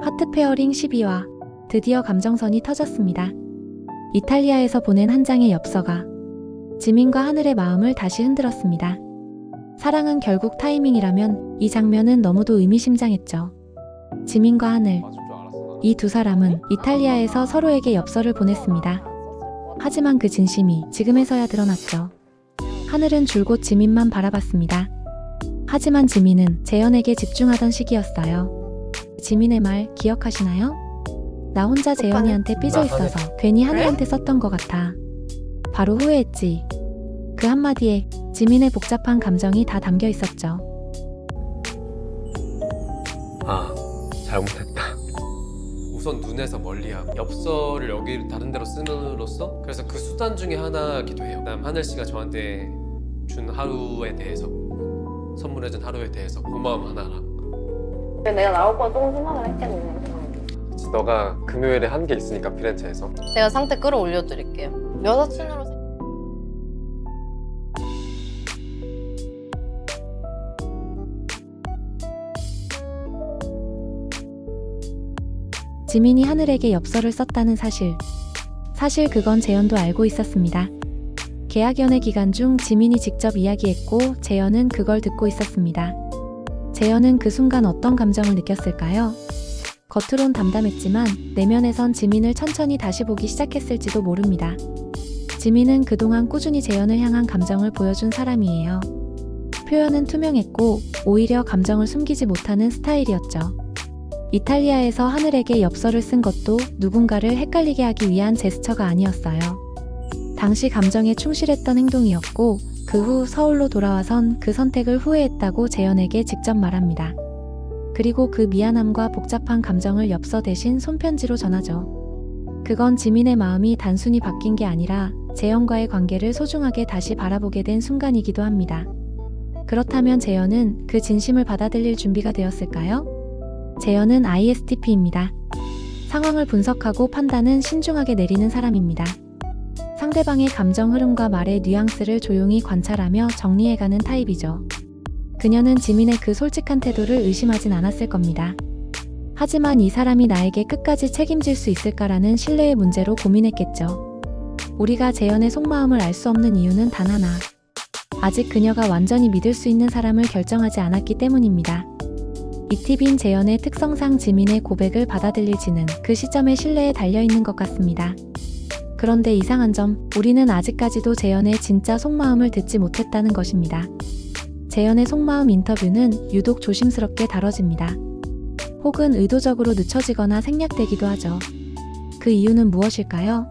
하트 페어링 12화. 드디어 감정선이 터졌습니다. 이탈리아에서 보낸 한 장의 엽서가 지민과 하늘의 마음을 다시 흔들었습니다. 사랑은 결국 타이밍이라면 이 장면은 너무도 의미심장했죠. 지민과 하늘, 이 두 사람은 이탈리아에서 서로에게 엽서를 보냈습니다. 하지만 그 진심이 지금에서야 드러났죠. 하늘은 줄곧 지민만 바라봤습니다. 하지만 지민은 재현에게 집중하던 시기였어요. 지민의 말 기억하시나요? 나 혼자 재현이한테 삐져 있어서 괜히 하늘한테 썼던 것 같아. 바로 후회했지. 그 한마디에 지민의 복잡한 감정이 다 담겨 있었죠. 아, 잘못했다. 우선 눈에서 멀리하고 엽서를 여기 다른 데로 쓰므로써 그래서 그 수단 중에 하나기도 해요. 그다음 하늘 씨가 저한테 준 하루에 대해서 선물해준 하루에 대해서 고마움 하나랑 내가 나올 거 조금 생각을 했겠네. 너가 금요일에 한 게 있으니까 피렌체에서 제가 상태 끌어올려 드릴게요. 여사친으로 지민이 하늘에게 엽서를 썼다는 사실. 사실 그건 재현도 알고 있었습니다. 계약 연애 기간 중 지민이 직접 이야기했고 재현은 그걸 듣고 있었습니다. 재현은 그 순간 어떤 감정을 느꼈을까요? 겉으론 담담했지만 내면에선 지민을 천천히 다시 보기 시작했을지도 모릅니다. 지민은 그동안 꾸준히 재현을 향한 감정을 보여준 사람이에요. 표현은 투명했고 오히려 감정을 숨기지 못하는 스타일이었죠. 이탈리아에서 하늘에게 엽서를 쓴 것도 누군가를 헷갈리게 하기 위한 제스처가 아니었어요. 당시 감정에 충실했던 행동이었고 그 후 서울로 돌아와선 그 선택을 후회했다고 재현에게 직접 말합니다. 그리고 그 미안함과 복잡한 감정을 엽서 대신 손편지로 전하죠. 그건 지민의 마음이 단순히 바뀐 게 아니라 재현과의 관계를 소중하게 다시 바라보게 된 순간이기도 합니다. 그렇다면 재현은 그 진심을 받아들일 준비가 되었을까요? 재현은 ISTP입니다. 상황을 분석하고 판단은 신중하게 내리는 사람입니다. 상대방의 감정 흐름과 말의 뉘앙스를 조용히 관찰하며 정리해가는 타입이죠. 그녀는 지민의 그 솔직한 태도를 의심하진 않았을 겁니다. 하지만 이 사람이 나에게 끝까지 책임질 수 있을까라는 신뢰의 문제로 고민했겠죠. 우리가 재현의 속마음을 알 수 없는 이유는 단 하나. 아직 그녀가 완전히 믿을 수 있는 사람을 결정하지 않았기 때문입니다. 이 팁인 재현의 특성상 지민의 고백을 받아들일지는 그 시점의 신뢰에 달려있는 것 같습니다. 그런데 이상한 점, 우리는 아직까지도 재현의 진짜 속마음을 듣지 못했다는 것입니다. 재현의 속마음 인터뷰는 유독 조심스럽게 다뤄집니다. 혹은 의도적으로 늦춰지거나 생략되기도 하죠. 그 이유는 무엇일까요?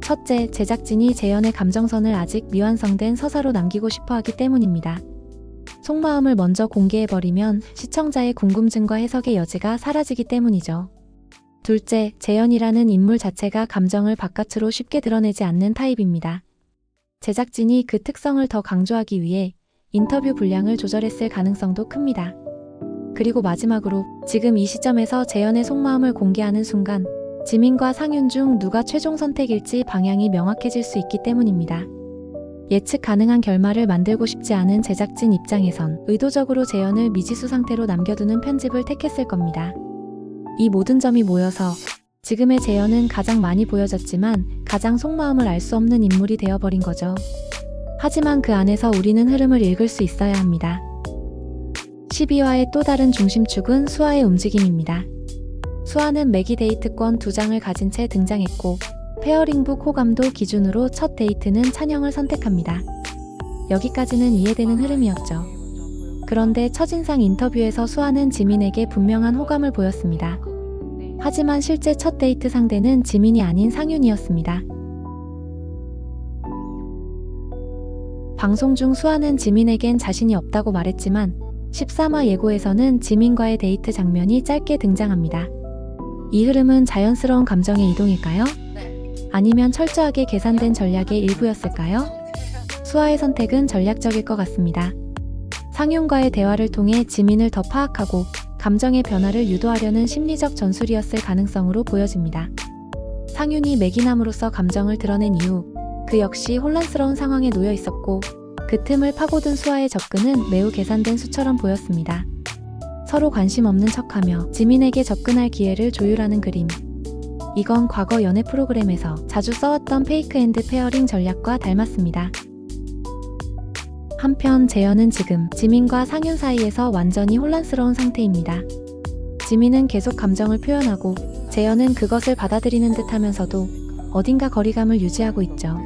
첫째, 제작진이 재현의 감정선을 아직 미완성된 서사로 남기고 싶어 하기 때문입니다. 속마음을 먼저 공개해버리면 시청자의 궁금증과 해석의 여지가 사라지기 때문이죠. 둘째, 재현이라는 인물 자체가 감정을 바깥으로 쉽게 드러내지 않는 타입입니다. 제작진이 그 특성을 더 강조하기 위해 인터뷰 분량을 조절했을 가능성도 큽니다. 그리고 마지막으로 지금 이 시점에서 재현의 속마음을 공개하는 순간 지민과 상윤 중 누가 최종 선택일지 방향이 명확해질 수 있기 때문입니다. 예측 가능한 결말을 만들고 싶지 않은 제작진 입장에선 의도적으로 재현을 미지수 상태로 남겨두는 편집을 택했을 겁니다. 이 모든 점이 모여서 지금의 재현은 가장 많이 보여졌지만 가장 속마음을 알 수 없는 인물이 되어버린 거죠. 하지만 그 안에서 우리는 흐름을 읽을 수 있어야 합니다. 12화의 또 다른 중심축은 수아의 움직임입니다. 수아는 매기 데이트권 2장을 가진 채 등장했고 페어링북 호감도 기준으로 첫 데이트는 찬영을 선택합니다. 여기까지는 이해되는 흐름이었죠. 그런데 첫인상 인터뷰에서 수아는 지민에게 분명한 호감을 보였습니다. 하지만 실제 첫 데이트 상대는 지민이 아닌 상윤이었습니다. 방송 중 수아는 지민에겐 자신이 없다고 말했지만 13화 예고에서는 지민과의 데이트 장면이 짧게 등장합니다. 이 흐름은 자연스러운 감정의 이동일까요? 아니면 철저하게 계산된 전략의 일부였을까요? 수아의 선택은 전략적일 것 같습니다. 상윤과의 대화를 통해 지민을 더 파악하고 감정의 변화를 유도하려는 심리적 전술이었을 가능성으로 보여집니다. 상윤이 매기남으로서 감정을 드러낸 이후 그 역시 혼란스러운 상황에 놓여 있었고 그 틈을 파고든 수아의 접근은 매우 계산된 수처럼 보였습니다. 서로 관심 없는 척하며 지민에게 접근할 기회를 조율하는 그림. 이건 과거 연애 프로그램에서 자주 써왔던 페이크 앤드 페어링 전략과 닮았습니다. 한편 재현은 지금 지민과 상윤 사이에서 완전히 혼란스러운 상태입니다. 지민은 계속 감정을 표현하고 재현은 그것을 받아들이는 듯 하면서도 어딘가 거리감을 유지하고 있죠.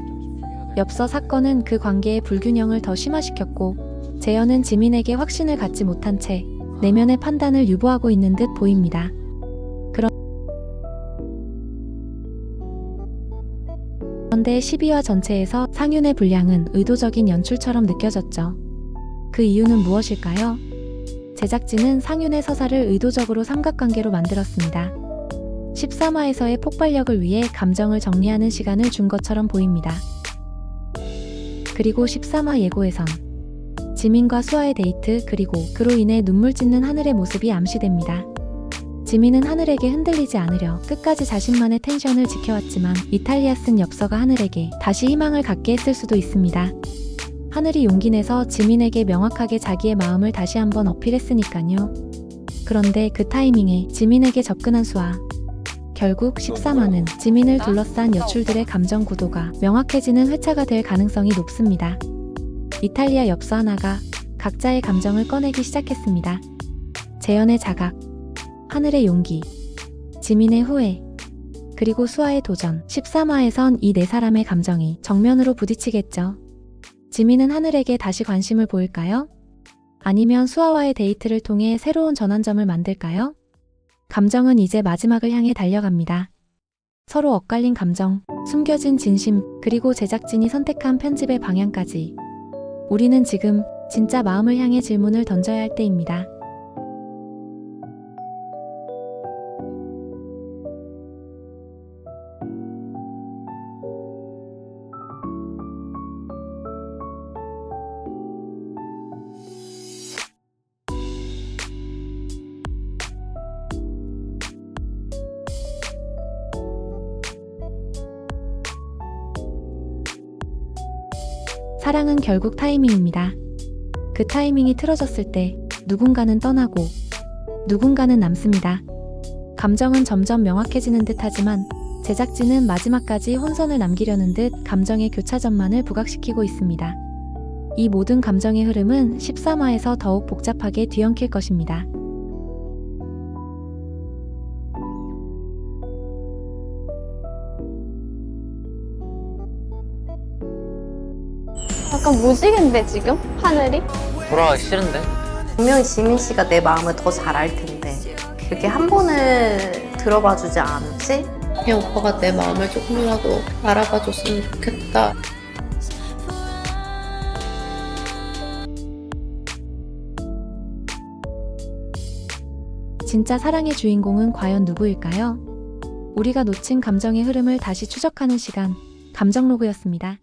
엽서 사건은 그 관계의 불균형을 더 심화시켰고 재현은 지민에게 확신을 갖지 못한 채 내면의 판단을 유보하고 있는 듯 보입니다. 그런데 12화 전체에서 상윤의 분량은 의도적인 연출처럼 느껴졌죠. 그 이유는 무엇일까요? 제작진은 상윤의 서사를 의도적으로 삼각관계로 만들었습니다. 13화에서의 폭발력을 위해 감정을 정리하는 시간을 준 것처럼 보입니다. 그리고 13화 예고에선 지민과 수아의 데이트 그리고 그로 인해 눈물 찢는 하늘의 모습이 암시됩니다. 지민은 하늘에게 흔들리지 않으려 끝까지 자신만의 텐션을 지켜왔지만 이탈리아 쓴 엽서가 하늘에게 다시 희망을 갖게 했을 수도 있습니다. 하늘이 용기 내서 지민에게 명확하게 자기의 마음을 다시 한번 어필했으니까요. 그런데 그 타이밍에 지민에게 접근한 수아. 결국 13화는 지민을 둘러싼 여출들의 감정 구도가 명확해지는 회차가 될 가능성이 높습니다. 이탈리아 엽서 하나가 각자의 감정을 꺼내기 시작했습니다. 재현의 자각, 하늘의 용기, 지민의 후회, 그리고 수아의 도전. 13화에선 이 네 사람의 감정이 정면으로 부딪히겠죠. 지민은 하늘에게 다시 관심을 보일까요? 아니면 수아와의 데이트를 통해 새로운 전환점을 만들까요? 감정은 이제 마지막을 향해 달려갑니다. 서로 엇갈린 감정, 숨겨진 진심, 그리고 제작진이 선택한 편집의 방향까지. 우리는 지금 진짜 마음을 향해 질문을 던져야 할 때입니다. 사랑은 결국 타이밍입니다. 그 타이밍이 틀어졌을 때 누군가는 떠나고 누군가는 남습니다. 감정은 점점 명확해지는 듯 하지만 제작진은 마지막까지 혼선을 남기려는 듯 감정의 교차점만을 부각시키고 있습니다. 이 모든 감정의 흐름은 13화에서 더욱 복잡하게 뒤엉킬 것입니다. 약간 무지개인데 지금? 하늘이? 돌아가기 싫은데? 분명히 지민 씨가 내 마음을 더 잘 알 텐데 그렇게 한 번을 들어봐 주지 않지? 그냥 오빠가 내 마음을 조금이라도 알아봐 줬으면 좋겠다. 진짜 사랑의 주인공은 과연 누구일까요? 우리가 놓친 감정의 흐름을 다시 추적하는 시간, 감정로그였습니다.